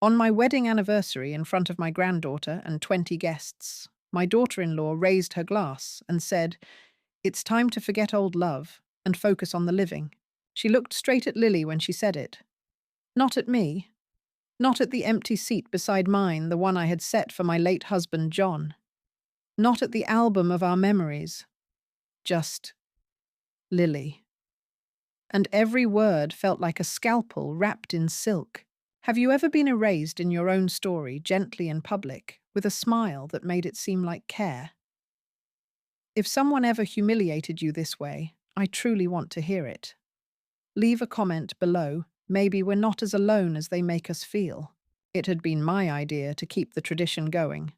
On my wedding anniversary, in front of my granddaughter and 20 guests, my daughter-in-law raised her glass and said, "It's time to forget old love and focus on the living." She looked straight at Lily when she said it. Not at me. Not at the empty seat beside mine, the one I had set for my late husband, John. Not at the album of our memories. Just Lily. And every word felt like a scalpel wrapped in silk. Have you ever been erased in your own story, gently in public, with a smile that made it seem like care? If someone ever humiliated you this way, I truly want to hear it. Leave a comment below. Maybe we're not as alone as they make us feel. It had been my idea to keep the tradition going.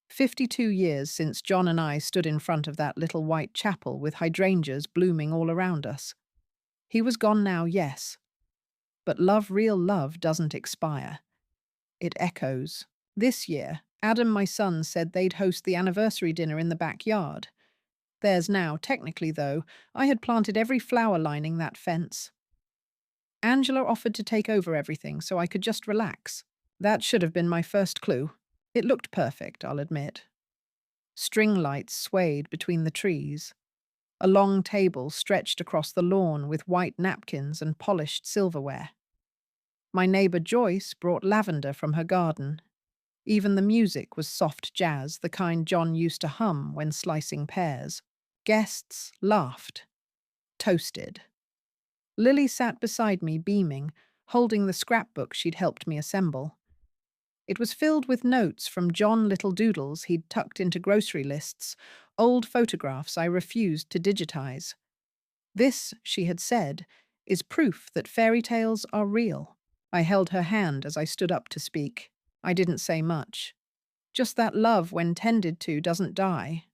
52 years since John and I stood in front of that little white chapel with hydrangeas blooming all around us. He was gone now, yes. But love, real love, doesn't expire. It echoes. This year, Adam, my son, said they'd host the anniversary dinner in the backyard. Theirs now, technically though, I had planted every flower lining that fence. Angela offered to take over everything so I could just relax. That should have been my first clue. It looked perfect, I'll admit. String lights swayed between the trees. A long table stretched across the lawn with white napkins and polished silverware. My neighbour Joyce brought lavender from her garden. Even the music was soft jazz, the kind John used to hum when slicing pears. Guests laughed. Toasted. Lily sat beside me, beaming, holding the scrapbook she'd helped me assemble. It was filled with notes from John little doodles he'd tucked into grocery lists, old photographs I refused to digitize. This, she had said, is proof that fairy tales are real. I held her hand as I stood up to speak. I didn't say much. Just that love, when tended to, doesn't die.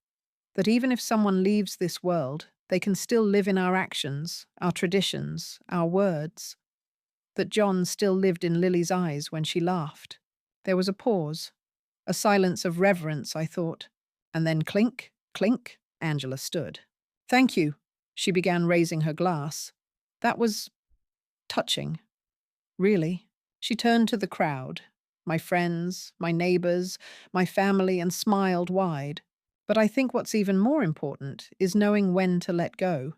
That even if someone leaves this world, they can still live in our actions, our traditions, our words. That John still lived in Lily's eyes when she laughed. There was a pause, a silence of reverence, I thought. And then clink, clink, Angela stood. "Thank you," she began, raising her glass. That was touching. Really. She turned to the crowd, my friends, my neighbors, my family, and smiled wide. But I think what's even more important is knowing when to let go.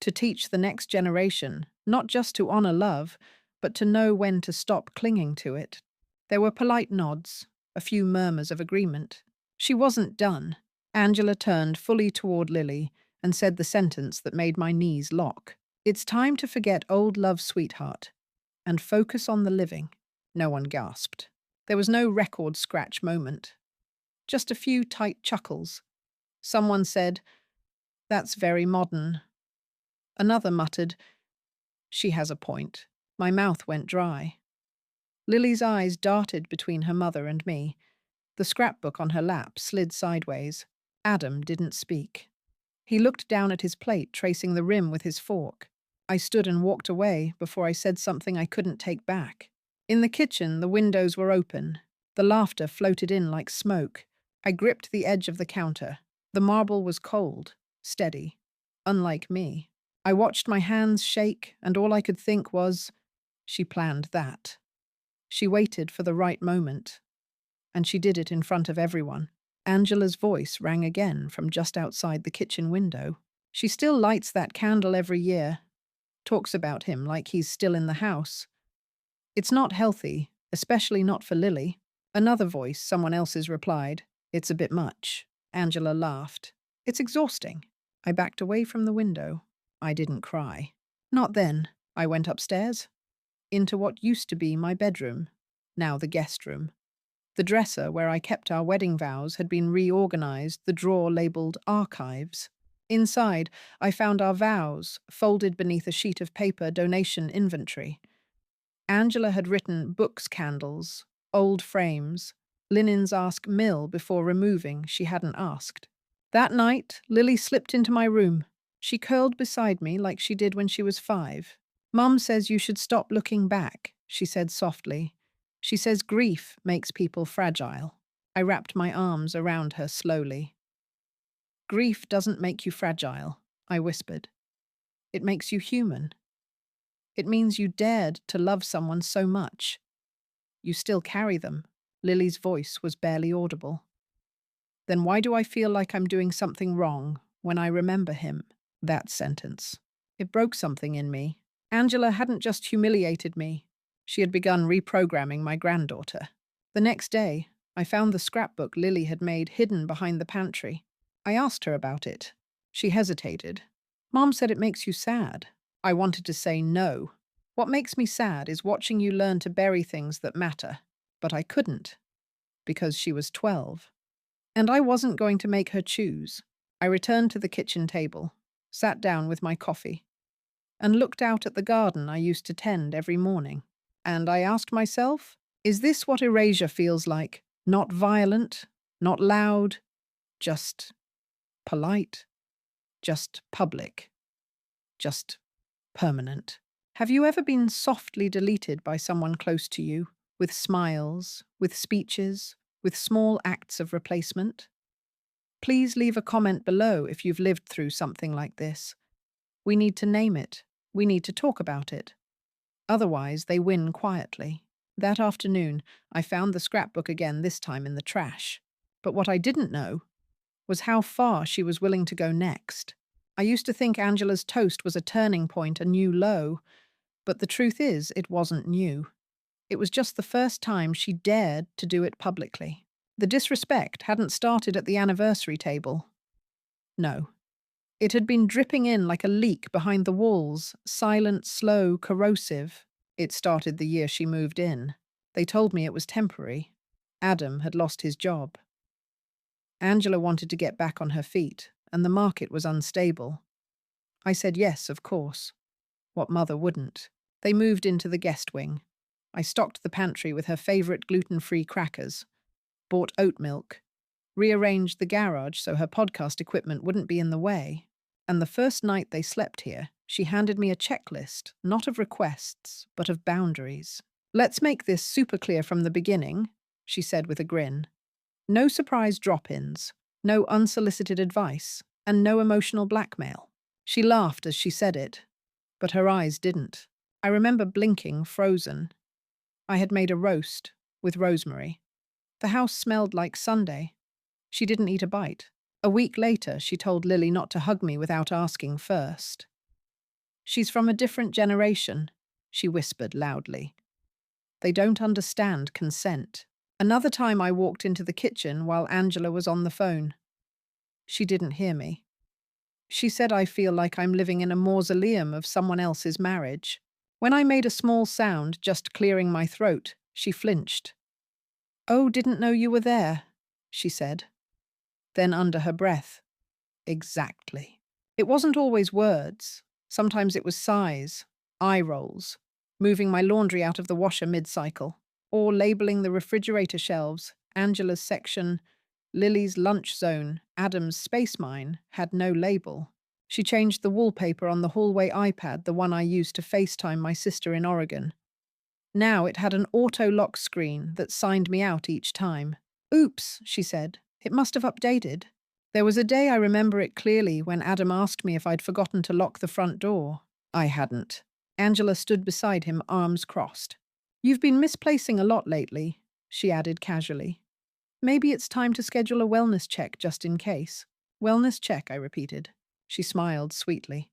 To teach the next generation, not just to honor love, but to know when to stop clinging to it. There were polite nods, a few murmurs of agreement. She wasn't done. Angela turned fully toward Lily and said the sentence that made my knees lock. "It's time to forget old love, sweetheart, and focus on the living." No one gasped. There was no record scratch moment. Just a few tight chuckles. Someone said, "That's very modern." Another muttered, "She has a point." My mouth went dry. Lily's eyes darted between her mother and me. The scrapbook on her lap slid sideways. Adam didn't speak. He looked down at his plate, tracing the rim with his fork. I stood and walked away before I said something I couldn't take back. In the kitchen, the windows were open. The laughter floated in like smoke. I gripped the edge of the counter. The marble was cold, steady, unlike me. I watched my hands shake, and all I could think was, she planned that. She waited for the right moment, and she did it in front of everyone. Angela's voice rang again from just outside the kitchen window. "She still lights that candle every year. Talks about him like he's still in the house. It's not healthy, especially not for Lily." Another voice, someone else's, replied, "It's a bit much." Angela laughed. "It's exhausting." I backed away from the window. I didn't cry. Not then. I went upstairs, into what used to be my bedroom, now the guest room. The dresser where I kept our wedding vows had been reorganized, the drawer labeled archives. Inside, I found our vows, folded beneath a sheet of paper, donation inventory. Angela had written books, candles, old frames, linens ask Mill before removing, she hadn't asked. That night, Lily slipped into my room. She curled beside me like she did when she was 5. "Mum says you should stop looking back," she said softly. "She says grief makes people fragile." I wrapped my arms around her slowly. "Grief doesn't make you fragile," I whispered. "It makes you human. It means you dared to love someone so much. You still carry them. Lily's voice was barely audible. Then why do I feel like I'm doing something wrong when I remember him? That sentence. It broke something in me. Angela hadn't just humiliated me. She had begun reprogramming my granddaughter. The next day, I found the scrapbook Lily had made hidden behind the pantry. I asked her about it. She hesitated. Mom said it makes you sad. I wanted to say no. What makes me sad is watching you learn to bury things that matter. But I couldn't, because she was 12. And I wasn't going to make her choose. I returned to the kitchen table, sat down with my coffee, and looked out at the garden I used to tend every morning. And I asked myself, is this what erasure feels like? Not violent, not loud, just polite, just public, just permanent. Have you ever been softly deleted by someone close to you, with smiles, with speeches, with small acts of replacement? Please leave a comment below if you've lived through something like this. We need to name it. We need to talk about it. Otherwise, they win quietly. That afternoon, I found the scrapbook again, this time in the trash. But what I didn't know was how far she was willing to go next. I used to think Angela's toast was a turning point, a new low, but the truth is, it wasn't new. It was just the first time she dared to do it publicly. The disrespect hadn't started at the anniversary table. No. It had been dripping in like a leak behind the walls, silent, slow, corrosive. It started the year she moved in. They told me it was temporary. Adam had lost his job. Angela wanted to get back on her feet, and the market was unstable. I said yes, of course. What mother wouldn't? They moved into the guest wing. I stocked the pantry with her favorite gluten-free crackers, bought oat milk, rearranged the garage so her podcast equipment wouldn't be in the way. And the first night they slept here, she handed me a checklist, not of requests, but of boundaries. Let's make this super clear from the beginning, she said with a grin. No surprise drop-ins, no unsolicited advice, and no emotional blackmail. She laughed as she said it, but her eyes didn't. I remember blinking, frozen. I had made a roast with rosemary. The house smelled like Sunday. She didn't eat a bite. A week later, she told Lily not to hug me without asking first. She's from a different generation, she whispered loudly. They don't understand consent. Another time I walked into the kitchen while Angela was on the phone. She didn't hear me. She said I feel like I'm living in a mausoleum of someone else's marriage. When I made a small sound, just clearing my throat, she flinched. Oh, didn't know you were there, she said. Then under her breath, exactly. It wasn't always words. Sometimes it was sighs, eye rolls, moving my laundry out of the washer mid-cycle, or labeling the refrigerator shelves. Angela's section, Lily's lunch zone, Adam's space mine, had no label. She changed the wallpaper on the hallway iPad, the one I used to FaceTime my sister in Oregon. Now it had an auto-lock screen that signed me out each time. Oops, she said. It must have updated. There was a day I remember it clearly when Adam asked me if I'd forgotten to lock the front door. I hadn't. Angela stood beside him, arms crossed. You've been misplacing a lot lately, she added casually. Maybe it's time to schedule a wellness check just in case. Wellness check, I repeated. She smiled sweetly.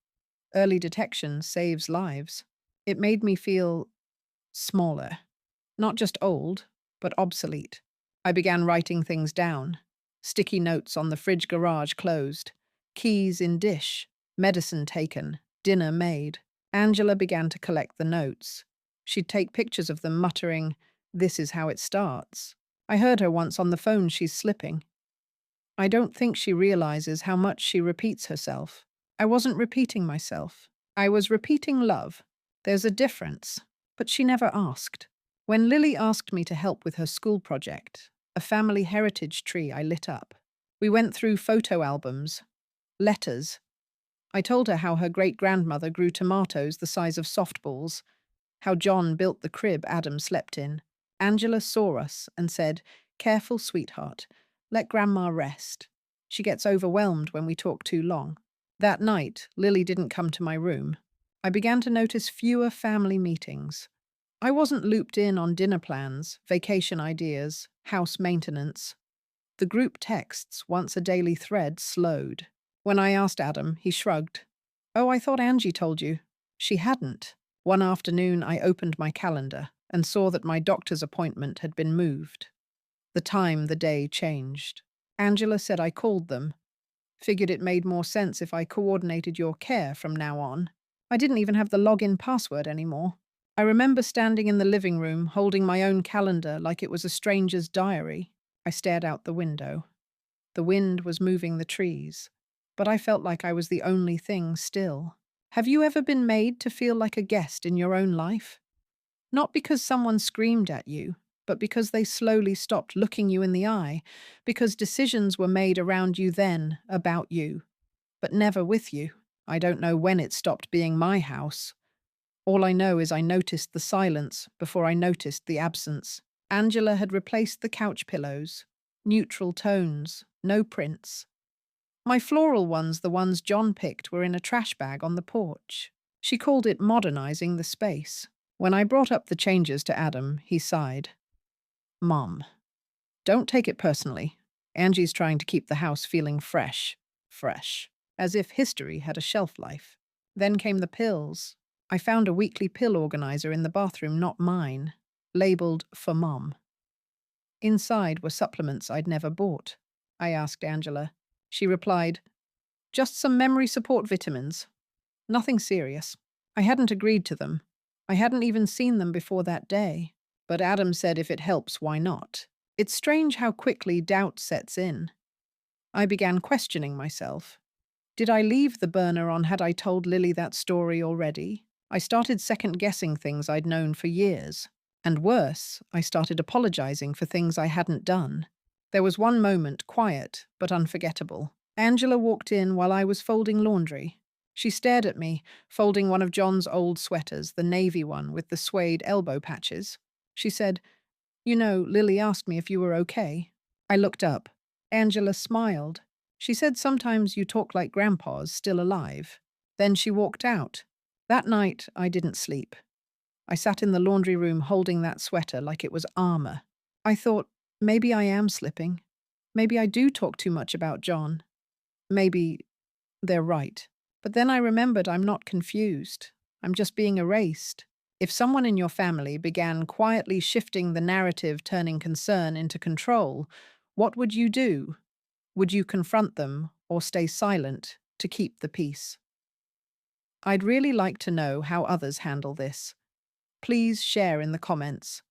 Early detection saves lives. It made me feel smaller. Not just old, but obsolete. I began writing things down. Sticky notes on the fridge garage closed. Keys in dish. Medicine taken. Dinner made. Angela began to collect the notes. She'd take pictures of them, muttering, "This is how it starts." I heard her once on the phone. She's slipping. I don't think she realizes how much she repeats herself. I wasn't repeating myself. I was repeating love. There's a difference. But she never asked. When Lily asked me to help with her school project, a family heritage tree, I lit up. We went through photo albums, letters. I told her how her great-grandmother grew tomatoes the size of softballs, how John built the crib Adam slept in. Angela saw us and said, "Careful, sweetheart. Let Grandma rest. She gets overwhelmed when we talk too long." That night, Lily didn't come to my room. I began to notice fewer family meetings. I wasn't looped in on dinner plans, vacation ideas, house maintenance. The group texts, once a daily thread, slowed. When I asked Adam, he shrugged. Oh, I thought Angie told you. She hadn't. One afternoon, I opened my calendar and saw that my doctor's appointment had been moved. The time, the day changed. Angela said I called them. Figured it made more sense if I coordinated your care from now on. I didn't even have the login password anymore. I remember standing in the living room, holding my own calendar like it was a stranger's diary. I stared out the window. The wind was moving the trees, but I felt like I was the only thing still. Have you ever been made to feel like a guest in your own life? Not because someone screamed at you, but because they slowly stopped looking you in the eye, because decisions were made around you then, about you, but never with you. I don't know when it stopped being my house. All I know is I noticed the silence before I noticed the absence. Angela had replaced the couch pillows. Neutral tones, no prints. My floral ones, the ones John picked, were in a trash bag on the porch. She called it modernizing the space. When I brought up the changes to Adam, he sighed. Mom, don't take it personally. Angie's trying to keep the house feeling fresh. Fresh. As if history had a shelf life. Then came the pills. I found a weekly pill organizer in the bathroom, not mine, labeled for Mom. Inside were supplements I'd never bought. I asked Angela. She replied, just some memory support vitamins. Nothing serious. I hadn't agreed to them. I hadn't even seen them before that day. But Adam said if it helps, why not? It's strange how quickly doubt sets in. I began questioning myself. Did I leave the burner on? Had I told Lily that story already? I started second-guessing things I'd known for years. And worse, I started apologizing for things I hadn't done. There was one moment, quiet but unforgettable. Angela walked in while I was folding laundry. She stared at me, folding one of John's old sweaters, the navy one with the suede elbow patches. She said, you know, Lily asked me if you were okay. I looked up. Angela smiled. She said sometimes you talk like Grandpa's still alive. Then she walked out. That night, I didn't sleep. I sat in the laundry room holding that sweater like it was armor. I thought, maybe I am slipping. Maybe I do talk too much about John. Maybe they're right. But then I remembered I'm not confused. I'm just being erased. If someone in your family began quietly shifting the narrative, turning concern into control, what would you do? Would you confront them or stay silent to keep the peace? I'd really like to know how others handle this. Please share in the comments.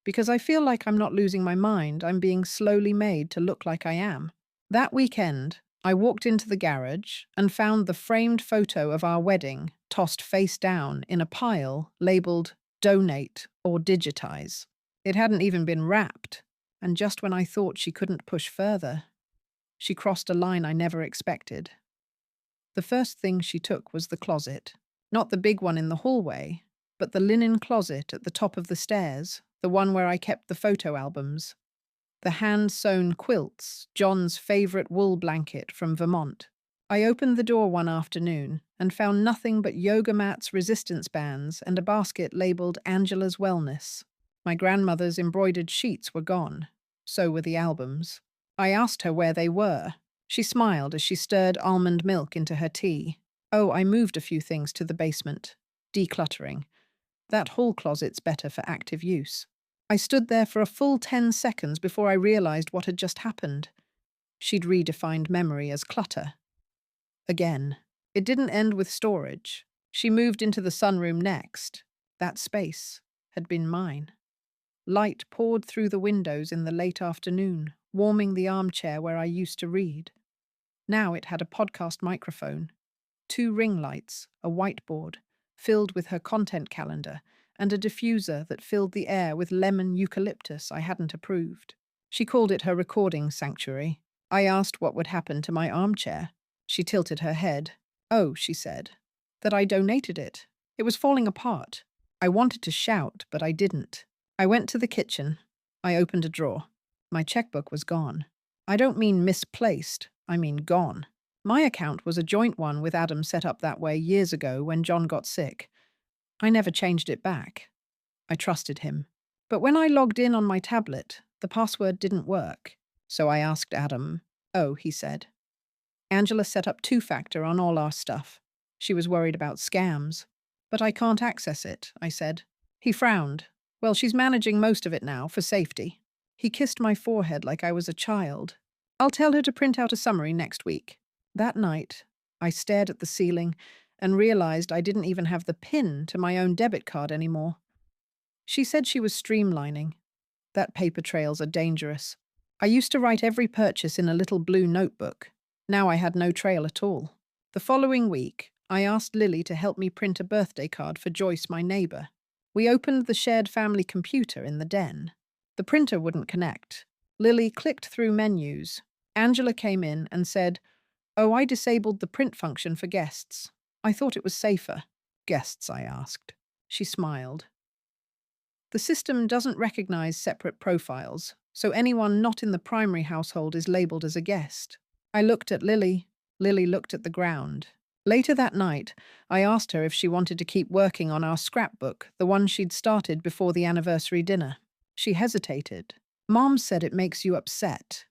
Because I feel like I'm not losing my mind, I'm being slowly made to look like I am. That weekend, I walked into the garage and found the framed photo of our wedding tossed face down in a pile labeled donate or digitize. It hadn't even been wrapped, and just when I thought she couldn't push further, she crossed a line I never expected. The first thing she took was the closet. Not the big one in the hallway, but the linen closet at the top of the stairs, the one where I kept the photo albums. The hand-sewn quilts, John's favorite wool blanket from Vermont. I opened the door one afternoon and found nothing but yoga mats, resistance bands, and a basket labeled Angela's Wellness. My grandmother's embroidered sheets were gone. So were the albums. I asked her where they were. She smiled as she stirred almond milk into her tea. Oh, I moved a few things to the basement. Decluttering. That hall closet's better for active use. I stood there for a full 10 seconds before I realized what had just happened. She'd redefined memory as clutter. Again. It didn't end with storage. She moved into the sunroom next. That space had been mine. Light poured through the windows in the late afternoon, warming the armchair where I used to read. Now it had a podcast microphone, 2 ring lights, a whiteboard, filled with her content calendar, and a diffuser that filled the air with lemon eucalyptus I hadn't approved. She called it her recording sanctuary. I asked what would happen to my armchair. She tilted her head. Oh, she said, that I donated it. It was falling apart. I wanted to shout, but I didn't. I went to the kitchen. I opened a drawer. My checkbook was gone. I don't mean misplaced, I mean gone. My account was a joint one with Adam set up that way years ago when John got sick. I never changed it back. I trusted him. But when I logged in on my tablet, the password didn't work. So I asked Adam. Oh, he said. Angela set up two-factor on all our stuff. She was worried about scams. But I can't access it, I said. He frowned. Well, she's managing most of it now, for safety. He kissed my forehead like I was a child. I'll tell her to print out a summary next week. That night, I stared at the ceiling and realized I didn't even have the PIN to my own debit card anymore. She said she was streamlining. That paper trails are dangerous. I used to write every purchase in a little blue notebook. Now I had no trail at all. The following week, I asked Lily to help me print a birthday card for Joyce, my neighbor. We opened the shared family computer in the den. The printer wouldn't connect. Lily clicked through menus. Angela came in and said, "Oh, I disabled the print function for guests. I thought it was safer." "Guests?" I asked. She smiled. "The system doesn't recognize separate profiles, so anyone not in the primary household is labeled as a guest." I looked at Lily. Lily looked at the ground. Later that night, I asked her if she wanted to keep working on our scrapbook, the one she'd started before the anniversary dinner. She hesitated. "Mom said it makes you upset.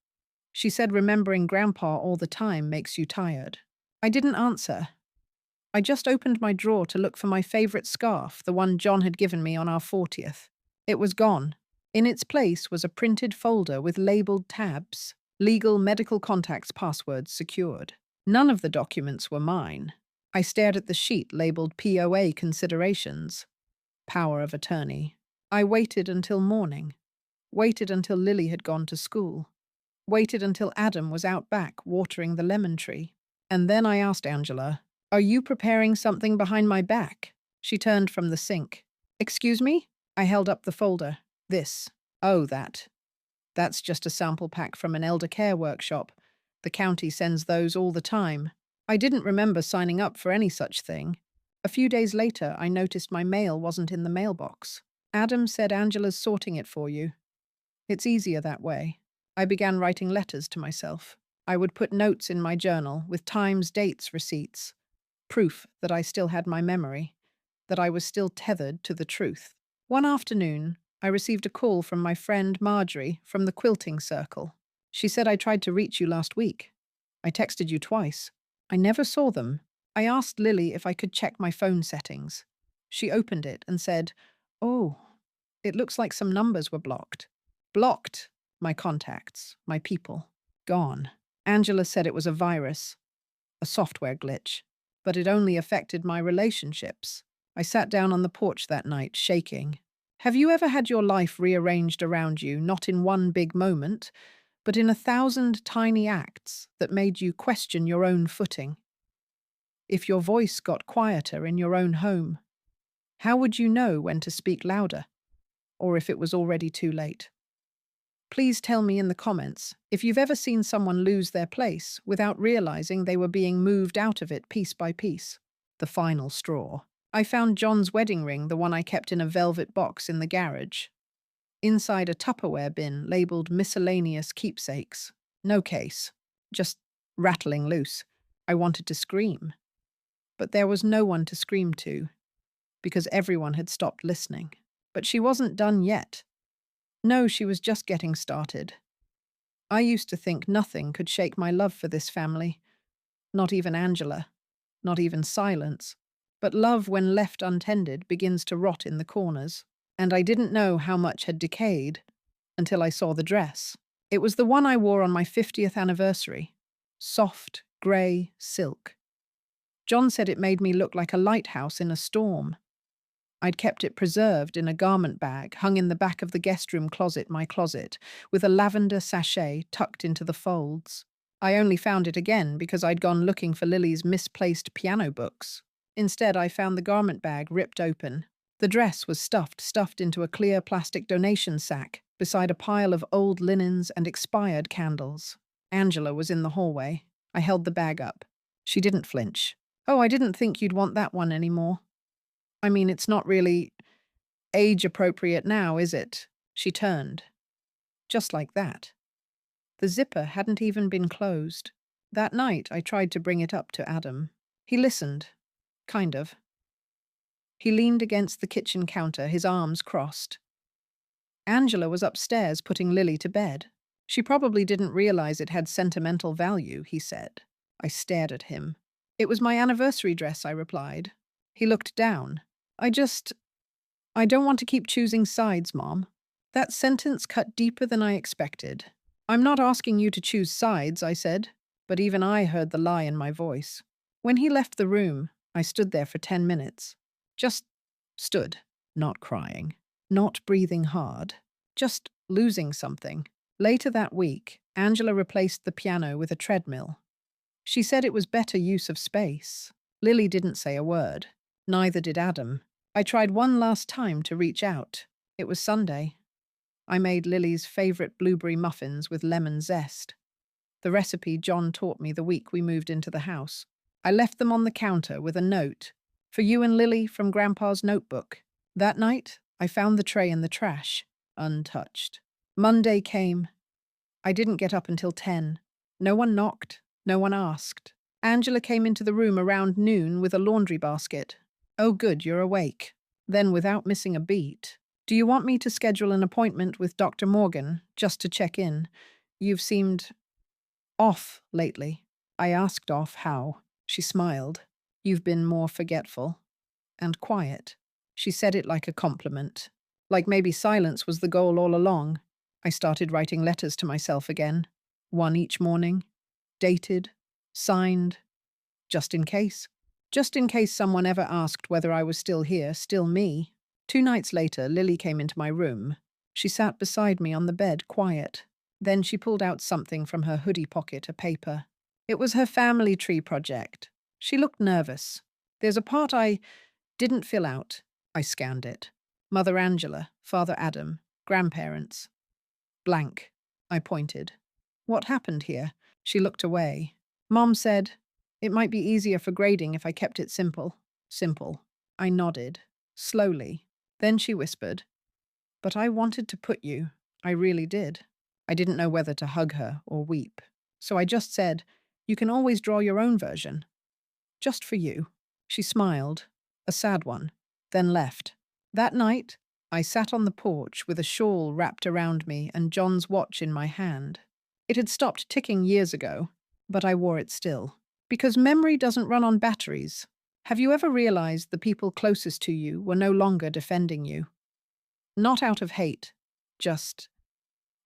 She said remembering Grandpa all the time makes you tired." I didn't answer. I just opened my drawer to look for my favorite scarf, the one John had given me on our 40th. It was gone. In its place was a printed folder with labeled tabs, legal medical contacts passwords secured. None of the documents were mine. I stared at the sheet labeled POA considerations, power of attorney. I waited until morning. Waited until Lily had gone to school. Waited until Adam was out back watering the lemon tree. And then I asked Angela, "Are you preparing something behind my back?" She turned from the sink. "Excuse me?" I held up the folder. "This. Oh, that. That's just a sample pack from an elder care workshop. The county sends those all the time." I didn't remember signing up for any such thing. A few days later, I noticed my mail wasn't in the mailbox. "Adam said Angela's sorting it for you. It's easier that way." I began writing letters to myself. I would put notes in my journal with times, dates, receipts. Proof that I still had my memory, that I was still tethered to the truth. One afternoon, I received a call from my friend Marjorie from the quilting circle. She said, "I tried to reach you last week. I texted you twice. I never saw them." I asked Lily if I could check my phone settings. She opened it and said, "Oh, it looks like some numbers were blocked." Blocked. My contacts, my people, gone. Angela said it was a virus, a software glitch, but it only affected my relationships. I sat down on the porch that night, shaking. Have you ever had your life rearranged around you, not in one big moment, but in 1,000 tiny acts that made you question your own footing? If your voice got quieter in your own home, how would you know when to speak louder, or if it was already too late? Please tell me in the comments if you've ever seen someone lose their place without realizing they were being moved out of it piece by piece. The final straw. I found John's wedding ring, the one I kept in a velvet box in the garage. Inside a Tupperware bin labeled miscellaneous keepsakes. No case. Just rattling loose. I wanted to scream. But there was no one to scream to, because everyone had stopped listening. But she wasn't done yet. No, she was just getting started. I used to think nothing could shake my love for this family. Not even Angela. Not even silence. But love, when left untended, begins to rot in the corners. And I didn't know how much had decayed until I saw the dress. It was the one I wore on my 50th anniversary. Soft, grey silk. John said it made me look like a lighthouse in a storm. I'd kept it preserved in a garment bag hung in the back of the guest room closet, my closet, with a lavender sachet tucked into the folds. I only found it again because I'd gone looking for Lily's misplaced piano books. Instead, I found the garment bag ripped open. The dress was stuffed into a clear plastic donation sack beside a pile of old linens and expired candles. Angela was in the hallway. I held the bag up. She didn't flinch. "Oh, I didn't think you'd want that one anymore. I mean, it's not really age-appropriate now, is it?" She turned. Just like that. The zipper hadn't even been closed. That night, I tried to bring it up to Adam. He listened. Kind of. He leaned against the kitchen counter, his arms crossed. Angela was upstairs putting Lily to bed. She probably didn't realize it had sentimental value, he said. I stared at him. It was my anniversary dress, I replied. He looked down. I don't want to keep choosing sides, Mom. That sentence cut deeper than I expected. I'm not asking you to choose sides, I said, but even I heard the lie in my voice. When he left the room, I stood there for 10 minutes. Just stood, not crying, not breathing hard, just losing something. Later that week, Angela replaced the piano with a treadmill. She said it was better use of space. Lily didn't say a word. Neither did Adam. I tried one last time to reach out. It was Sunday. I made Lily's favorite blueberry muffins with lemon zest. The recipe John taught me the week we moved into the house. I left them on the counter with a note. For you and Lily from Grandpa's notebook. That night, I found the tray in the trash, untouched. Monday came. I didn't get up until 10. No one knocked. No one asked. Angela came into the room around noon with a laundry basket. Oh, good, you're awake. Then, without missing a beat, do you want me to schedule an appointment with Dr. Morgan, just to check in? You've seemed off lately. I asked off how. She smiled. You've been more forgetful. And quiet. She said it like a compliment. Like maybe silence was the goal all along. I started writing letters to myself again. One each morning. Dated. Signed. Just in case. Just in case someone ever asked whether I was still here, still me. 2 nights later, Lily came into my room. She sat beside me on the bed, quiet. Then she pulled out something from her hoodie pocket, a paper. It was her family tree project. She looked nervous. There's a part I didn't fill out. I scanned it. Mother Angela, Father Adam, grandparents. Blank. I pointed. What happened here? She looked away. Mom said, it might be easier for grading if I kept it simple. Simple. I nodded. Slowly. Then she whispered, but I wanted to put you. I really did. I didn't know whether to hug her or weep. So I just said, you can always draw your own version. Just for you. She smiled, a sad one, then left. That night, I sat on the porch with a shawl wrapped around me and John's watch in my hand. It had stopped ticking years ago, but I wore it still. Because memory doesn't run on batteries. Have you ever realized the people closest to you were no longer defending you? Not out of hate, just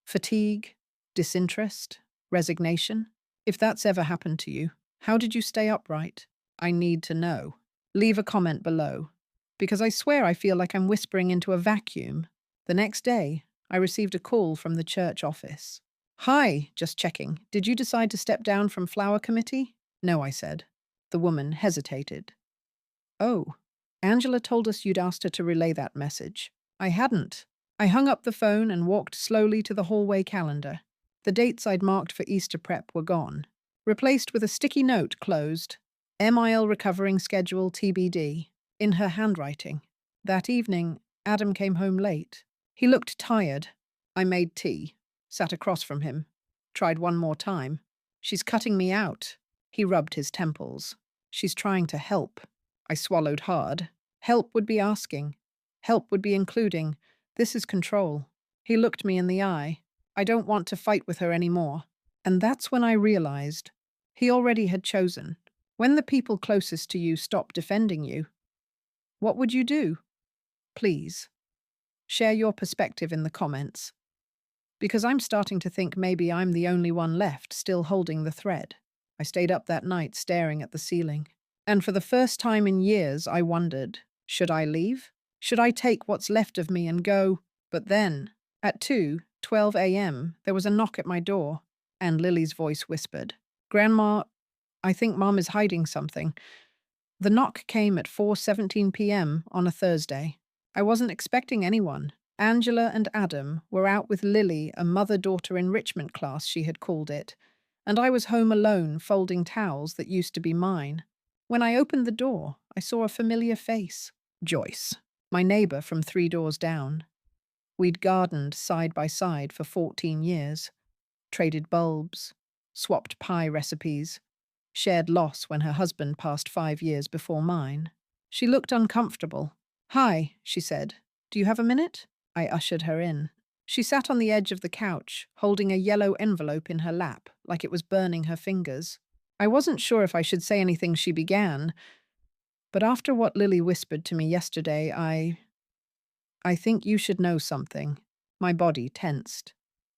fatigue, disinterest, resignation? If that's ever happened to you, how did you stay upright? I need to know. Leave a comment below. Because I swear I feel like I'm whispering into a vacuum. The next day, I received a call from the church office. Hi, just checking. Did you decide to step down from flower committee? No, I said. The woman hesitated. Oh, Angela told us you'd asked her to relay that message. I hadn't. I hung up the phone and walked slowly to the hallway calendar. The dates I'd marked for Easter prep were gone, replaced with a sticky note closed. MIL recovering schedule TBD, in her handwriting. That evening, Adam came home late. He looked tired. I made tea, sat across from him, tried one more time. She's cutting me out. He rubbed his temples. She's trying to help. I swallowed hard. Help would be asking. Help would be including. This is control. He looked me in the eye. I don't want to fight with her anymore. And that's when I realized he already had chosen. When the people closest to you stop defending you, what would you do? Please, share your perspective in the comments. Because I'm starting to think maybe I'm the only one left still holding the thread. I stayed up that night staring at the ceiling. And for the first time in years, I wondered, should I leave? Should I take what's left of me and go? But then, at 2:12 a.m., there was a knock at my door, and Lily's voice whispered, Grandma, I think Mom is hiding something. The knock came at 4:17 p.m. on a Thursday. I wasn't expecting anyone. Angela and Adam were out with Lily, a mother-daughter enrichment class she had called it, and I was home alone folding towels that used to be mine. When I opened the door, I saw a familiar face. Joyce, my neighbor from 3 doors down. We'd gardened side by side for 14 years, traded bulbs, swapped pie recipes, shared loss when her husband passed 5 years before mine. She looked uncomfortable, Hi, she said. Do you have a minute? I ushered her in. She sat on the edge of the couch, holding a yellow envelope in her lap, like it was burning her fingers. I wasn't sure if I should say anything she began, but after what Lily whispered to me yesterday, I think you should know something. My body tensed.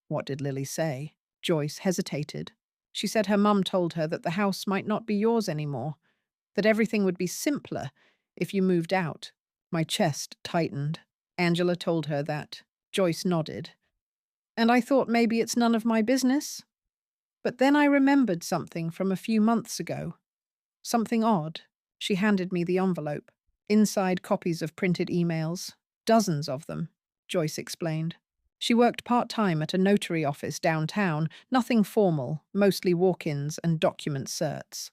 What did Lily say? Joyce hesitated. She said her mum told her that the house might not be yours anymore, that everything would be simpler if you moved out. My chest tightened. Angela told her that. Joyce nodded. And I thought maybe it's none of my business. But then I remembered something from a few months ago. Something odd. She handed me the envelope. Inside copies of printed emails. Dozens of them, Joyce explained. She worked part-time at a notary office downtown, nothing formal, mostly walk-ins and document certs.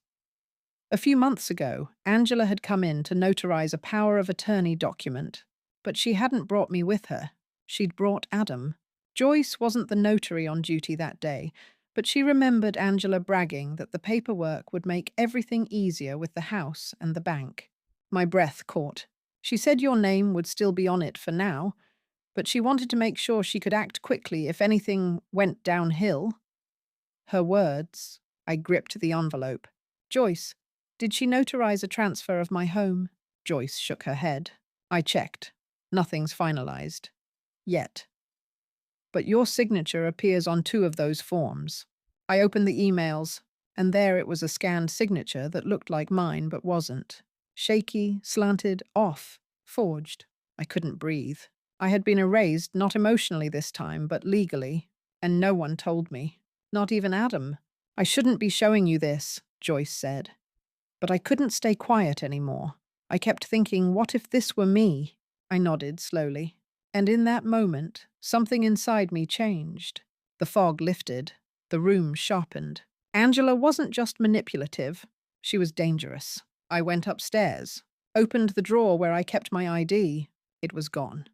A few months ago, Angela had come in to notarize a power of attorney document, but she hadn't brought me with her. She'd brought Adam. Joyce wasn't the notary on duty that day, but she remembered Angela bragging that the paperwork would make everything easier with the house and the bank. My breath caught. She said your name would still be on it for now, but she wanted to make sure she could act quickly if anything went downhill. Her words. I gripped the envelope. Joyce, did she notarize a transfer of my home? Joyce shook her head. I checked. Nothing's finalized. Yet. But your signature appears on 2 of those forms. I opened the emails, and there it was a scanned signature that looked like mine but wasn't. Shaky, slanted, off, forged. I couldn't breathe. I had been erased, not emotionally this time, but legally, and no one told me. Not even Adam. I shouldn't be showing you this, Joyce said. But I couldn't stay quiet anymore. I kept thinking, what if this were me? I nodded slowly. And in that moment, something inside me changed. The fog lifted. The room sharpened. Angela wasn't just manipulative. She was dangerous. I went upstairs, opened the drawer where I kept my ID. It was gone.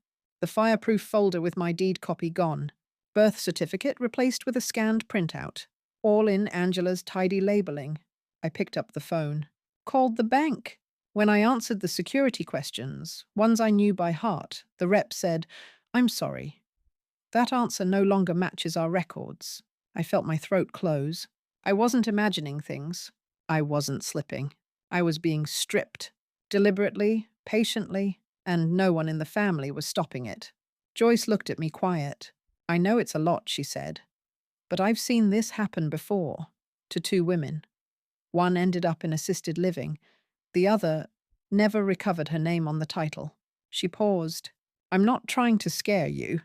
The fireproof folder with my deed copy gone. Birth certificate replaced with a scanned printout. All in Angela's tidy labeling. I picked up the phone. Called the bank. When I answered the security questions, ones I knew by heart, the rep said, I'm sorry. That answer no longer matches our records. I felt my throat close. I wasn't imagining things. I wasn't slipping. I was being stripped. Deliberately, patiently, and no one in the family was stopping it. Joyce looked at me quiet. I know it's a lot, she said. But I've seen this happen before. To 2 women. One ended up in assisted living. The other never recovered her name on the title. She paused. I'm not trying to scare you,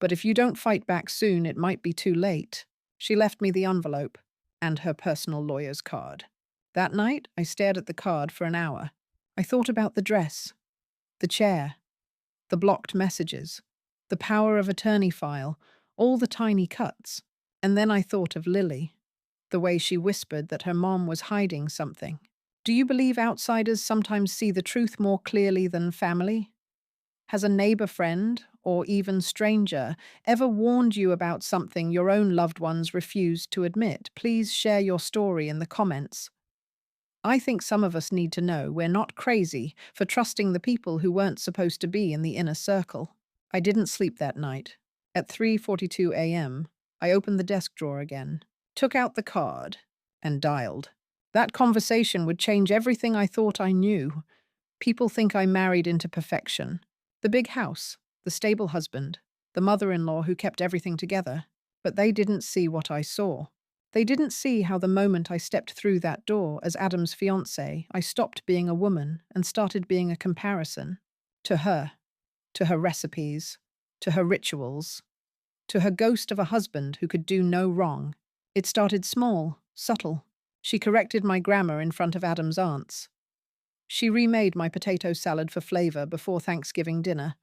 but if you don't fight back soon, it might be too late. She left me the envelope and her personal lawyer's card. That night, I stared at the card for an hour. I thought about the dress, the chair, the blocked messages, the power of attorney file, all the tiny cuts. And then I thought of Lily, the way she whispered that her mom was hiding something. Do you believe outsiders sometimes see the truth more clearly than family? Has a neighbor friend, or even stranger, ever warned you about something your own loved ones refused to admit? Please share your story in the comments. I think some of us need to know we're not crazy for trusting the people who weren't supposed to be in the inner circle. I didn't sleep that night. At 3:42 a.m., I opened the desk drawer again, took out the card, and dialed. That conversation would change everything I thought I knew. People think I married into perfection. The big house, the stable husband, the mother-in-law who kept everything together. But they didn't see what I saw. They didn't see how the moment I stepped through that door as Adam's fiancée, I stopped being a woman and started being a comparison. To her recipes, to her rituals, to her ghost of a husband who could do no wrong. It started small, subtle. She corrected my grammar in front of Adam's aunts. She remade my potato salad for flavor before Thanksgiving dinner.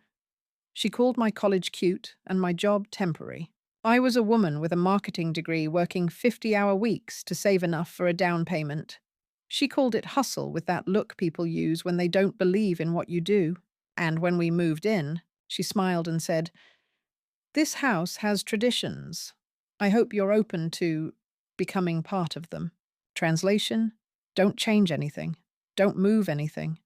She called my college cute and my job temporary. I was a woman with a marketing degree working 50-hour weeks to save enough for a down payment. She called it hustle with that look people use when they don't believe in what you do. And when we moved in, she smiled and said, This house has traditions. I hope you're open to becoming part of them. Translation, don't change anything. Don't move anything.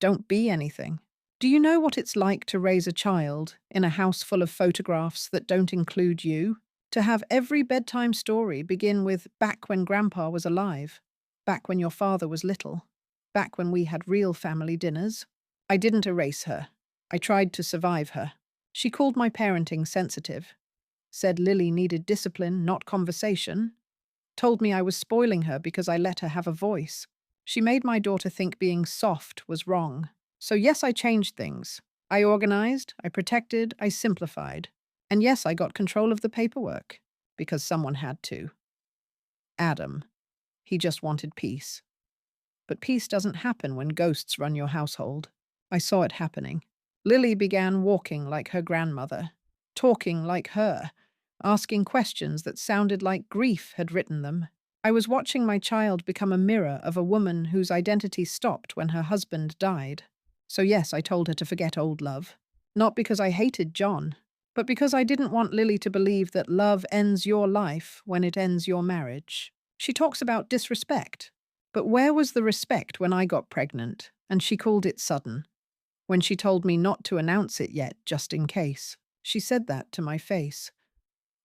Don't be anything. Do you know what it's like to raise a child in a house full of photographs that don't include you? To have every bedtime story begin with back when Grandpa was alive, back when your father was little, back when we had real family dinners? I didn't erase her. I tried to survive her. She called my parenting sensitive, said Lily needed discipline, not conversation, told me I was spoiling her because I let her have a voice. She made my daughter think being soft was wrong. So yes, I changed things. I organized, I protected, I simplified. And yes, I got control of the paperwork, because someone had to. Adam. He just wanted peace. But peace doesn't happen when ghosts run your household. I saw it happening. Lily began walking like her grandmother, talking like her, asking questions that sounded like grief had written them. I was watching my child become a mirror of a woman whose identity stopped when her husband died. So yes, I told her to forget old love. Not because I hated John, but because I didn't want Lily to believe that love ends your life when it ends your marriage. She talks about disrespect. But where was the respect when I got pregnant, and she called it sudden? When she told me not to announce it yet, just in case. She said that to my face.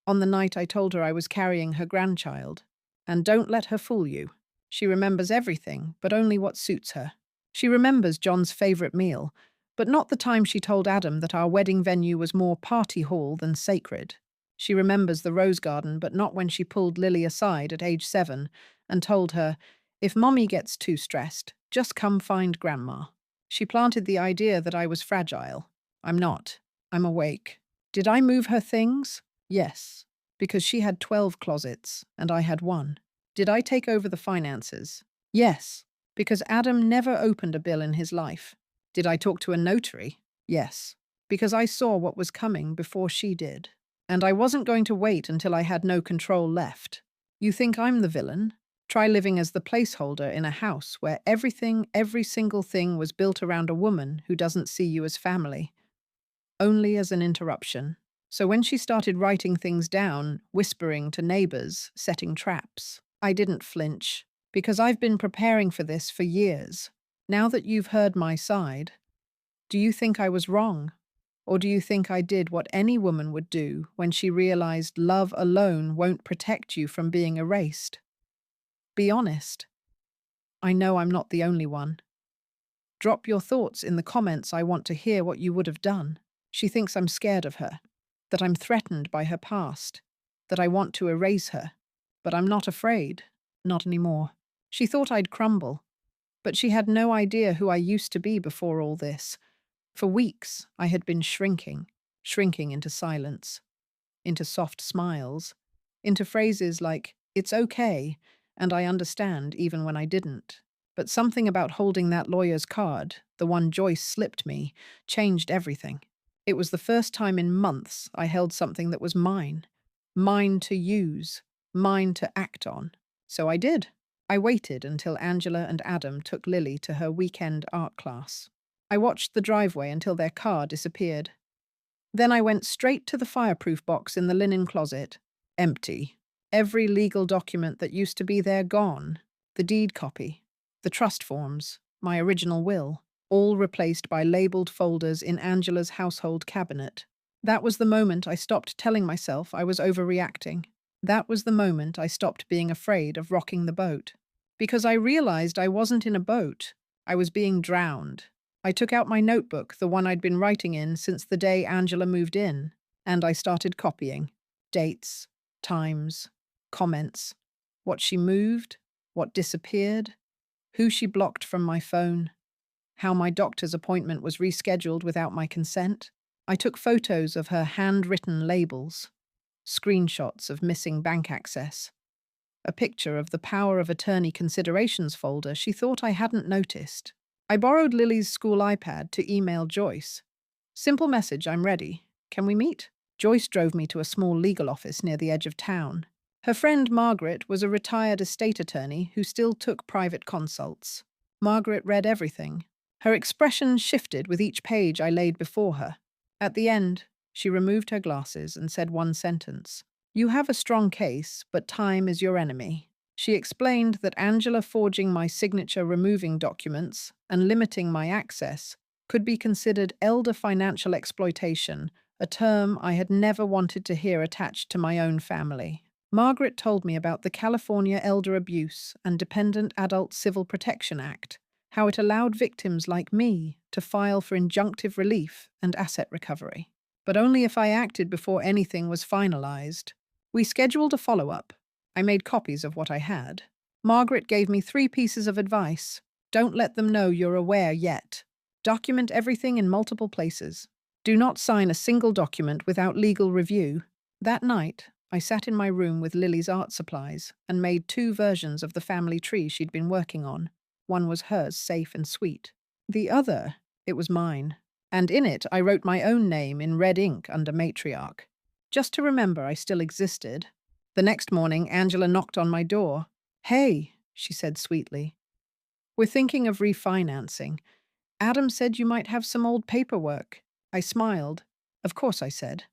On the night I told her I was carrying her grandchild. And don't let her fool you. She remembers everything, but only what suits her. She remembers John's favorite meal, but not the time she told Adam that our wedding venue was more party hall than sacred. She remembers the rose garden, but not when she pulled Lily aside at age 7 and told her, if Mommy gets too stressed, just come find Grandma. She planted the idea that I was fragile. I'm not. I'm awake. Did I move her things? Yes, because she had 12 closets and I had one. Did I take over the finances? Yes, because Adam never opened a bill in his life. Did I talk to a notary? Yes, because I saw what was coming before she did. And I wasn't going to wait until I had no control left. You think I'm the villain? Try living as the placeholder in a house where everything, every single thing was built around a woman who doesn't see you as family, only as an interruption. So when she started writing things down, whispering to neighbors, setting traps, I didn't flinch, because I've been preparing for this for years. Now that you've heard my side, do you think I was wrong? Or do you think I did what any woman would do when she realized love alone won't protect you from being erased? Be honest. I know I'm not the only one. Drop your thoughts in the comments. I want to hear what you would have done. She thinks I'm scared of her, that I'm threatened by her past, that I want to erase her. But I'm not afraid. Not anymore. She thought I'd crumble, but she had no idea who I used to be before all this. For weeks, I had been shrinking into silence, into soft smiles, into phrases like, it's okay, and I understand even when I didn't. But something about holding that lawyer's card, the one Joyce slipped me, changed everything. It was the first time in months I held something that was mine. Mine to use, mine to act on. So I did. I waited until Angela and Adam took Lily to her weekend art class. I watched the driveway until their car disappeared. Then I went straight to the fireproof box in the linen closet. Empty. Every legal document that used to be there gone. The deed copy, the trust forms, my original will, all replaced by labeled folders in Angela's household cabinet. That was the moment I stopped telling myself I was overreacting. That was the moment I stopped being afraid of rocking the boat. Because I realized I wasn't in a boat. I was being drowned. I took out my notebook, the one I'd been writing in since the day Angela moved in, and I started copying. Dates, times, comments, what she moved, what disappeared, who she blocked from my phone, how my doctor's appointment was rescheduled without my consent. I took photos of her handwritten labels, screenshots of missing bank access, a picture of the power of attorney considerations folder she thought I hadn't noticed. I borrowed Lily's school iPad to email Joyce. Simple message, I'm ready. Can we meet? Joyce drove me to a small legal office near the edge of town. Her friend Margaret was a retired estate attorney who still took private consults. Margaret read everything. Her expression shifted with each page I laid before her. At the end, she removed her glasses and said one sentence. You have a strong case, but time is your enemy. She explained that Angela forging my signature, removing documents, and limiting my access could be considered elder financial exploitation, a term I had never wanted to hear attached to my own family. Margaret told me about the California Elder Abuse and Dependent Adult Civil Protection Act, how it allowed victims like me to file for injunctive relief and asset recovery. But only if I acted before anything was finalized. We scheduled a follow-up. I made copies of what I had. Margaret gave me 3 pieces of advice. Don't let them know you're aware yet. Document everything in multiple places. Do not sign a single document without legal review. That night, I sat in my room with Lily's art supplies and made 2 versions of the family tree she'd been working on. One was hers, safe and sweet. The other, it was mine. And in it, I wrote my own name in red ink under matriarch, just to remember I still existed. The next morning, Angela knocked on my door. "Hey," she said sweetly. "We're thinking of refinancing. Adam said you might have some old paperwork." I smiled. "Of course," I said.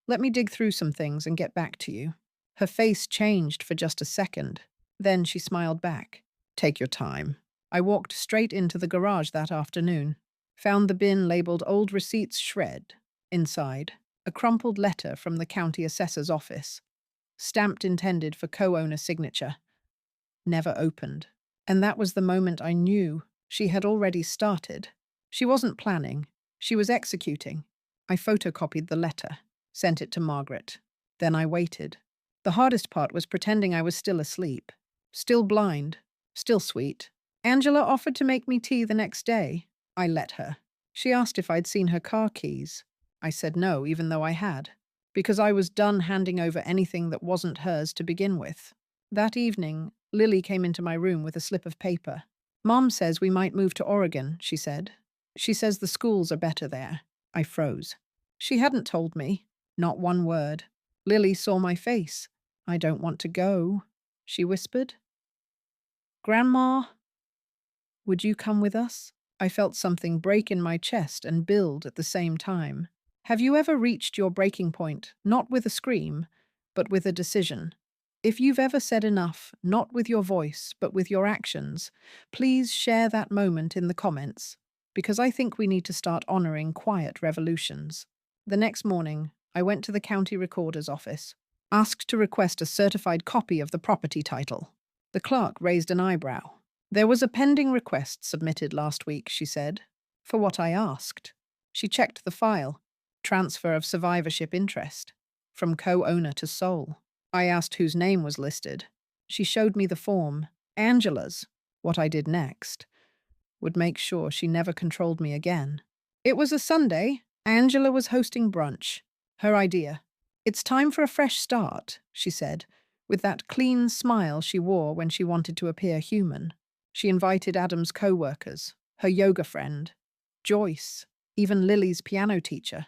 "Let me dig through some things and get back to you." Her face changed for just a second. Then she smiled back. "Take your time." I walked straight into the garage that afternoon. Found the bin labeled Old Receipts Shred. Inside, a crumpled letter from the county assessor's office, stamped intended for co-owner signature. Never opened. And that was the moment I knew she had already started. She wasn't planning. She was executing. I photocopied the letter, sent it to Margaret. Then I waited. The hardest part was pretending I was still asleep, still blind, still sweet. Angela offered to make me tea the next day. I let her. She asked if I'd seen her car keys. I said no, even though I had, because I was done handing over anything that wasn't hers to begin with. That evening, Lily came into my room with a slip of paper. "Mom says we might move to Oregon," she said. "She says the schools are better there." I froze. She hadn't told me. Not one word. Lily saw my face. "I don't want to go," she whispered. "Grandma, would you come with us?" I felt something break in my chest and build at the same time. Have you ever reached your breaking point, not with a scream, but with a decision? If you've ever said enough, not with your voice, but with your actions, please share that moment in the comments, because I think we need to start honoring quiet revolutions. The next morning, I went to the county recorder's office, asked to request a certified copy of the property title. The clerk raised an eyebrow. "There was a pending request submitted last week," she said, "for what I asked." She checked the file. Transfer of survivorship interest, from co-owner to sole. I asked whose name was listed. She showed me the form, Angela's. What I did next would make sure she never controlled me again. It was a Sunday. Angela was hosting brunch. Her idea. "It's time for a fresh start," she said, with that clean smile she wore when she wanted to appear human. She invited Adam's co-workers, her yoga friend, Joyce, even Lily's piano teacher.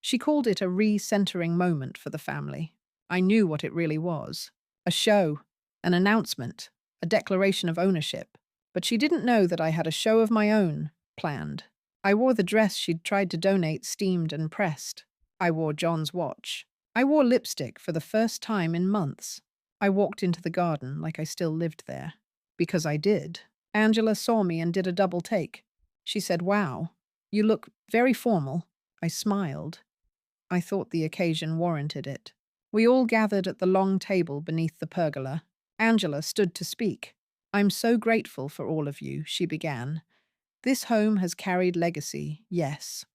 She called it a re-centering moment for the family. I knew what it really was. A show, an announcement, a declaration of ownership. But she didn't know that I had a show of my own planned. I wore the dress she'd tried to donate steamed and pressed. I wore John's watch. I wore lipstick for the first time in months. I walked into the garden like I still lived there. Because I did. Angela saw me and did a double take. She said, "Wow, you look very formal." I smiled. I thought the occasion warranted it. We all gathered at the long table beneath the pergola. Angela stood to speak. "I'm so grateful for all of you," she began. "This home has carried legacy, yes.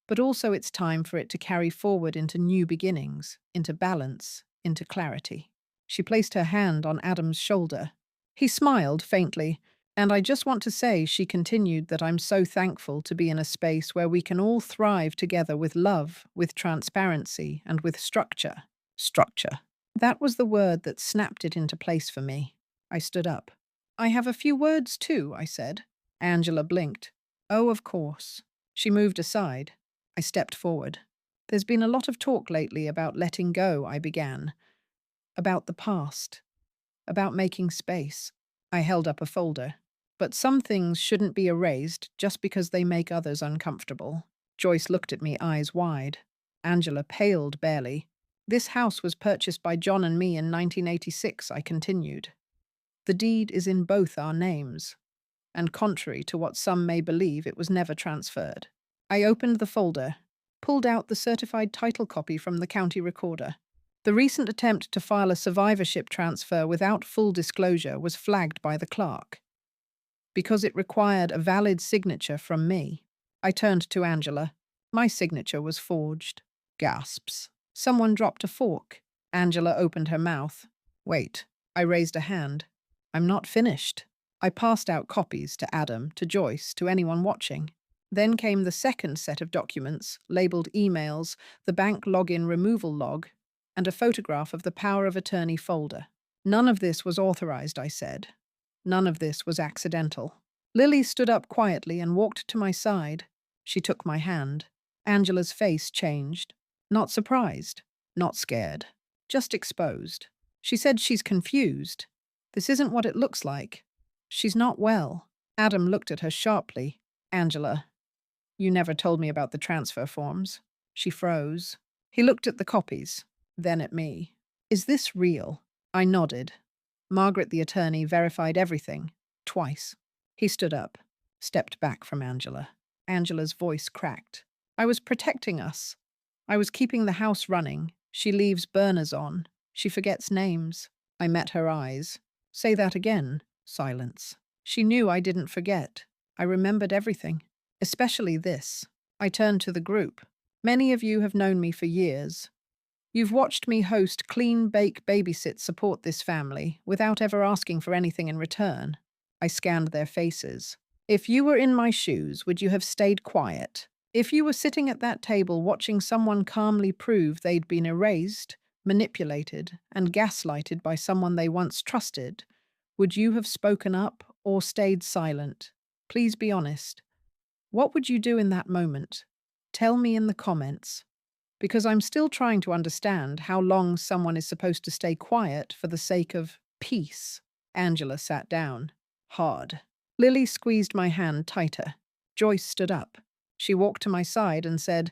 But also it's time for it to carry forward into new beginnings, into balance, into clarity." She placed her hand on Adam's shoulder. He smiled faintly, and I just want to say, she continued, that I'm so thankful to be in a space where we can all thrive together with love, with transparency, and with structure. Structure. That was the word that snapped it into place for me. I stood up. "I have a few words too," I said. Angela blinked. "Oh, of course." She moved aside. I stepped forward. "There's been a lot of talk lately about letting go," I began. "About the past. About making space." I held up a folder. "But some things shouldn't be erased just because they make others uncomfortable." Joyce looked at me, eyes wide. Angela paled barely. "This house was purchased by John and me in 1986, I continued. "The deed is in both our names." and contrary to what some may believe, it was never transferred. I opened the folder, pulled out the certified title copy from the county recorder. The recent attempt to file a survivorship transfer without full disclosure was flagged by the clerk. Because it required a valid signature from me, I turned to Angela. My signature was forged. Gasps. Someone dropped a fork. Angela opened her mouth. Wait. I raised a hand. I'm not finished. I passed out copies to Adam, to Joyce, to anyone watching. Then came the second set of documents, labeled emails, the bank login removal log, and a photograph of the power of attorney folder. None of this was authorized, I said. None of this was accidental. Lily stood up quietly and walked to my side. She took my hand. Angela's face changed. Not surprised, not scared, just exposed. She said she's confused. This isn't what it looks like. She's not well. Adam looked at her sharply. Angela, you never told me about the transfer forms. She froze. He looked at the copies, then at me. Is this real? I nodded. Margaret, the attorney, verified everything, twice. He stood up, stepped back from Angela. Angela's voice cracked. I was protecting us. I was keeping the house running. She leaves burners on. She forgets names. I met her eyes. Say that again. Silence. She knew I didn't forget. I remembered everything, especially this. I turned to the group. Many of you have known me for years. You've watched me host clean bake babysit support this family without ever asking for anything in return. I scanned their faces. If you were in my shoes, would you have stayed quiet? If you were sitting at that table watching someone calmly prove they'd been erased, manipulated, and gaslighted by someone they once trusted, would you have spoken up or stayed silent? Please be honest. What would you do in that moment? Tell me in the comments. Because I'm still trying to understand how long someone is supposed to stay quiet for the sake of peace. Angela sat down. Hard. Lily squeezed my hand tighter. Joyce stood up. She walked to my side and said,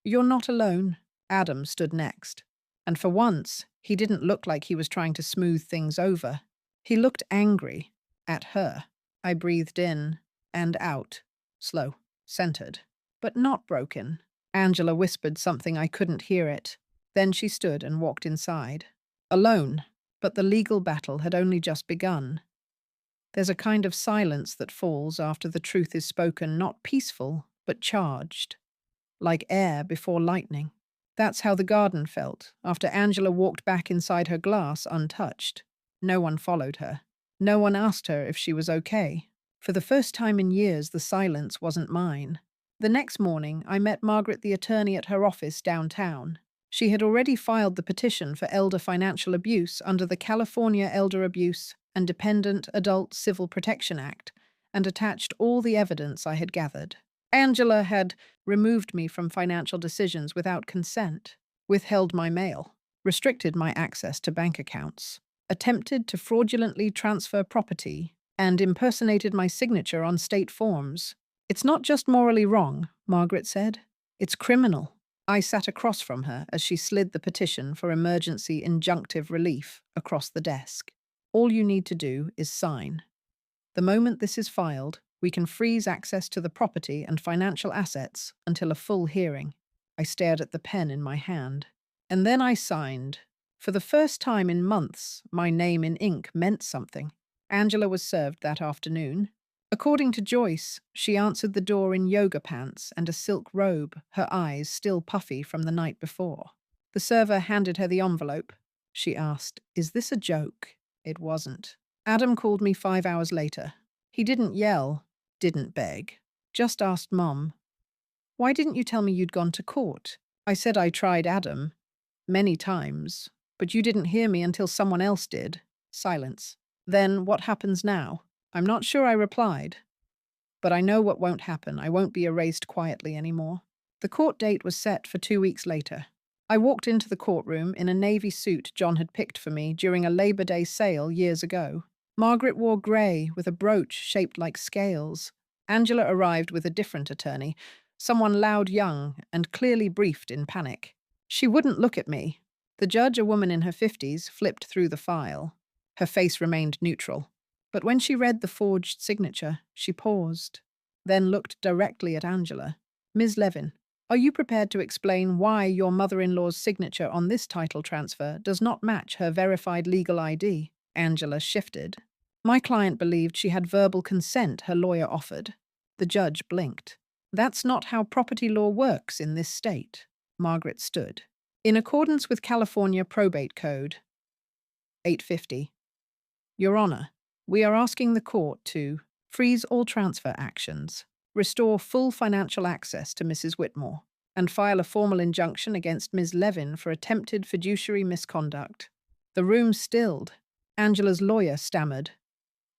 "You're not alone." Adam stood next. And for once, he didn't look like he was trying to smooth things over. He looked angry. At her. I breathed in and out. Slow. Centered. But not broken. Angela whispered something I couldn't hear it. Then she stood and walked inside. Alone. But the legal battle had only just begun. There's a kind of silence that falls after the truth is spoken, not peaceful, but charged. Like air before lightning. That's how the garden felt, after Angela walked back inside her glass untouched. No one followed her. No one asked her if she was okay. For the first time in years, the silence wasn't mine. The next morning, I met Margaret, the attorney, at her office downtown. She had already filed the petition for elder financial abuse under the California Elder Abuse and Dependent Adult Civil Protection Act, and attached all the evidence I had gathered. Angela had removed me from financial decisions without consent, withheld my mail, restricted my access to bank accounts, attempted to fraudulently transfer property, and impersonated my signature on state forms. It's not just morally wrong, Margaret said. It's criminal. I sat across from her as she slid the petition for emergency injunctive relief across the desk. All you need to do is sign. The moment this is filed, we can freeze access to the property and financial assets until a full hearing. I stared at the pen in my hand. And then I signed. For the first time in months, my name in ink meant something. Angela was served that afternoon. According to Joyce, she answered the door in yoga pants and a silk robe, her eyes still puffy from the night before. The server handed her the envelope. She asked, "Is this a joke?" It wasn't. Adam called me 5 hours later. He didn't yell, didn't beg, just asked Mom, "Why didn't you tell me you'd gone to court?" I said I tried Adam many times, but you didn't hear me until someone else did. Silence. Then what happens now? I'm not sure, I replied. But I know what won't happen. I won't be erased quietly anymore. The court date was set for 2 weeks later. I walked into the courtroom in a navy suit John had picked for me during a Labor Day sale years ago. Margaret wore grey with a brooch shaped like scales. Angela arrived with a different attorney, someone loud, young, and clearly briefed in panic. She wouldn't look at me. The judge, a woman in her 50s, flipped through the file. Her face remained neutral. But when she read the forged signature, she paused, then looked directly at Angela. Ms. Levin, are you prepared to explain why your mother-in-law's signature on this title transfer does not match her verified legal ID? Angela shifted. My client believed she had verbal consent her lawyer offered. The judge blinked. That's not how property law works in this state. Margaret stood. In accordance with California Probate Code 850. Your Honor, we are asking the court to freeze all transfer actions, restore full financial access to Mrs. Whitmore, and file a formal injunction against Ms. Levin for attempted fiduciary misconduct. The room stilled. Angela's lawyer stammered,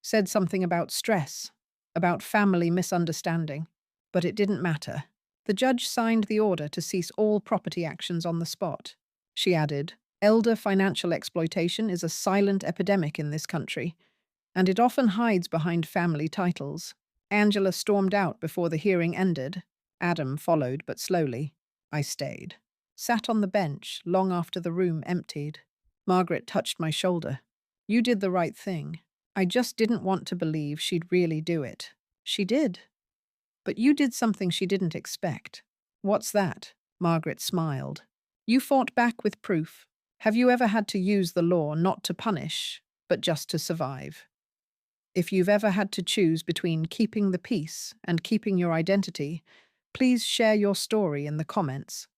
said something about stress, about family misunderstanding, but it didn't matter. The judge signed the order to cease all property actions on the spot. She added, elder financial exploitation is a silent epidemic in this country, and it often hides behind family titles. Angela stormed out before the hearing ended. Adam followed, but slowly. I stayed. Sat on the bench long after the room emptied. Margaret touched my shoulder. You did the right thing. I just didn't want to believe she'd really do it. She did. But you did something she didn't expect. What's that? Margaret smiled. You fought back with proof. Have you ever had to use the law not to punish, but just to survive? If you've ever had to choose between keeping the peace and keeping your identity, please share your story in the comments.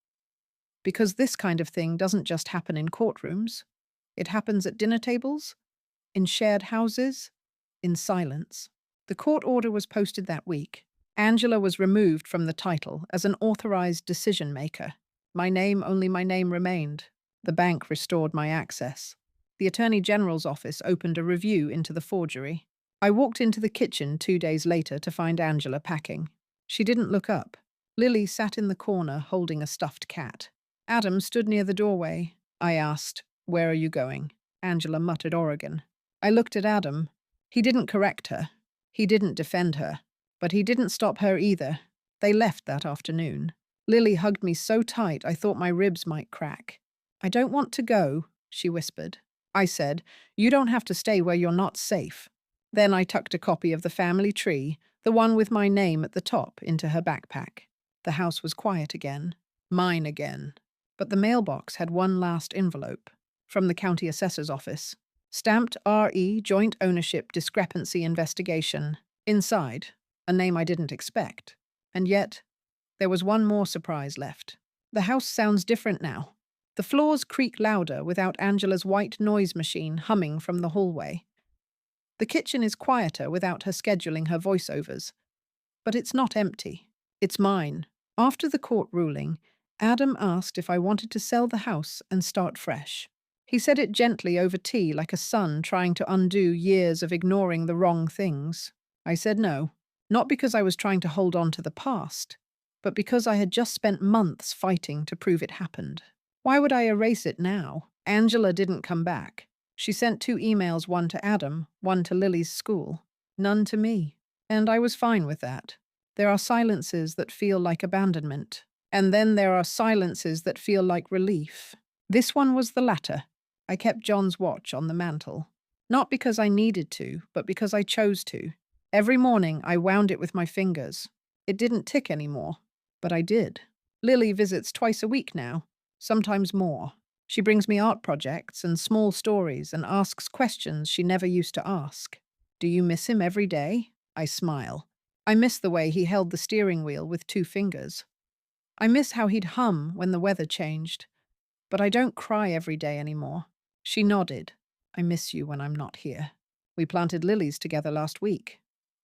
Because this kind of thing doesn't just happen in courtrooms. It happens at dinner tables, in shared houses, in silence. The court order was posted that week. Angela was removed from the title as an authorized decision-maker. Only my name remained. The bank restored my access. The Attorney General's office opened a review into the forgery. I walked into the kitchen 2 days later to find Angela packing. She didn't look up. Lily sat in the corner holding a stuffed cat. Adam stood near the doorway. I asked, "Where are you going?" Angela muttered Oregon. I looked at Adam. He didn't correct her. He didn't defend her. But he didn't stop her either. They left that afternoon. Lily hugged me so tight I thought my ribs might crack. I don't want to go, she whispered. I said, you don't have to stay where you're not safe. Then I tucked a copy of the family tree, the one with my name at the top, into her backpack. The house was quiet again. Mine again. But the mailbox had one last envelope. From the county assessor's office. Stamped R.E. Joint Ownership Discrepancy Investigation. Inside, a name I didn't expect. And yet, there was one more surprise left. The house sounds different now. The floors creak louder without Angela's white noise machine humming from the hallway. The kitchen is quieter without her scheduling her voiceovers. But it's not empty. It's mine. After the court ruling, Adam asked if I wanted to sell the house and start fresh. He said it gently over tea like a son trying to undo years of ignoring the wrong things. I said no. Not because I was trying to hold on to the past, but because I had just spent months fighting to prove it happened. Why would I erase it now? Angela didn't come back. She sent 2 emails, one to Adam, one to Lily's school. None to me. And I was fine with that. There are silences that feel like abandonment. And then there are silences that feel like relief. This one was the latter. I kept John's watch on the mantel. Not because I needed to, but because I chose to. Every morning, I wound it with my fingers. It didn't tick anymore, but I did. Lily visits twice a week now, sometimes more. She brings me art projects and small stories and asks questions she never used to ask. Do you miss him every day? I smile. I miss the way he held the steering wheel with 2 fingers. I miss how he'd hum when the weather changed. But I don't cry every day anymore. She nodded. I miss you when I'm not here. We planted lilies together last week.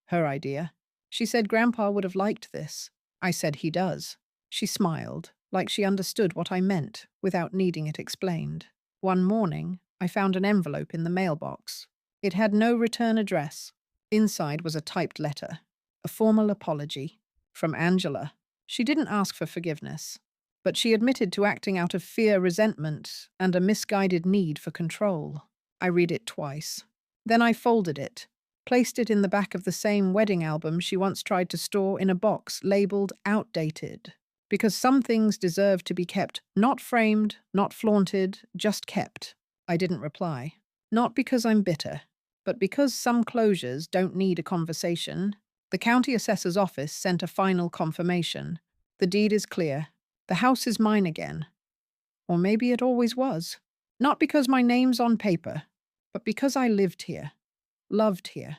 Her idea. She said Grandpa would have liked this. I said he does. She smiled, like she understood what I meant, without needing it explained. One morning, I found an envelope in the mailbox. It had no return address. Inside was a typed letter, a formal apology, from Angela. She didn't ask for forgiveness, but she admitted to acting out of fear, resentment, and a misguided need for control. I read it twice. Then I folded it, placed it in the back of the same wedding album she once tried to store in a box labeled outdated. Because some things deserve to be kept, not framed, not flaunted, just kept. I didn't reply. Not because I'm bitter, But because some closures don't need a conversation, the county assessor's office sent a final confirmation. The deed is clear. The house is mine again. Or maybe it always was. Not because my name's on paper, but because I lived here, loved here,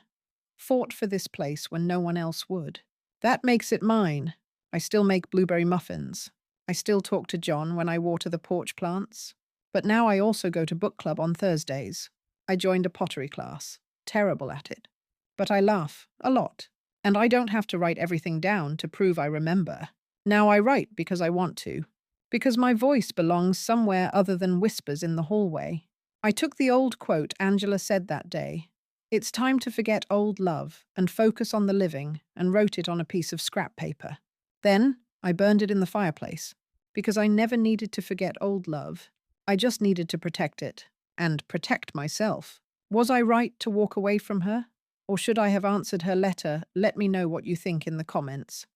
fought for this place when no one else would. That makes it mine. I still make blueberry muffins. I still talk to John when I water the porch plants. But now I also go to book club on Thursdays. I joined a pottery class. Terrible at it. But I laugh a lot. And I don't have to write everything down to prove I remember. Now I write because I want to. Because my voice belongs somewhere other than whispers in the hallway. I took the old quote Angela said that day. It's time to forget old love and focus on the living, and wrote it on a piece of scrap paper. Then I burned it in the fireplace because I never needed to forget old love. I just needed to protect it and protect myself. Was I right to walk away from her? Or should I have answered her letter, let me know what you think in the comments?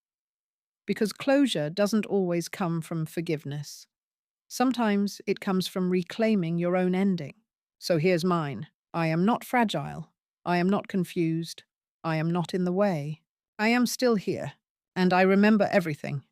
Because closure doesn't always come from forgiveness. Sometimes it comes from reclaiming your own ending. So here's mine. I am not fragile. I am not confused. I am not in the way. I am still here. And I remember everything.